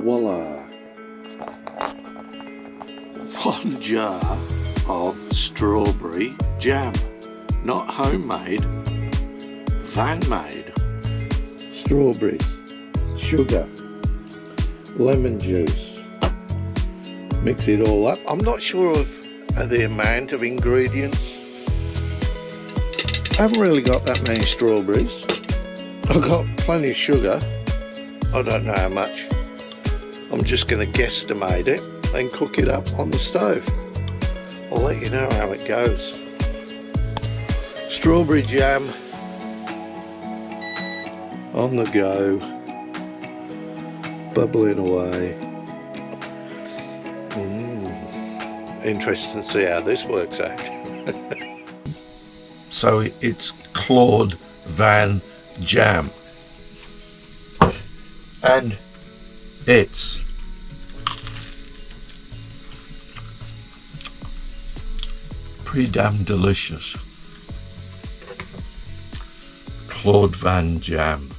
Voila! 1 jar of strawberry jam. Not homemade, van-made. Strawberries, sugar, lemon juice. Mix it all up. I'm not sure of the amount of ingredients. I haven't really got that many strawberries. I've got plenty of sugar. I don't know how much. I'm just going to guesstimate it and cook it up on the stove. I'll let you know how it goes. Strawberry jam on the go, bubbling away. Interesting to see how this works out. So it's Claude Van Jam, and it's pretty damn delicious. Claude Van Jam.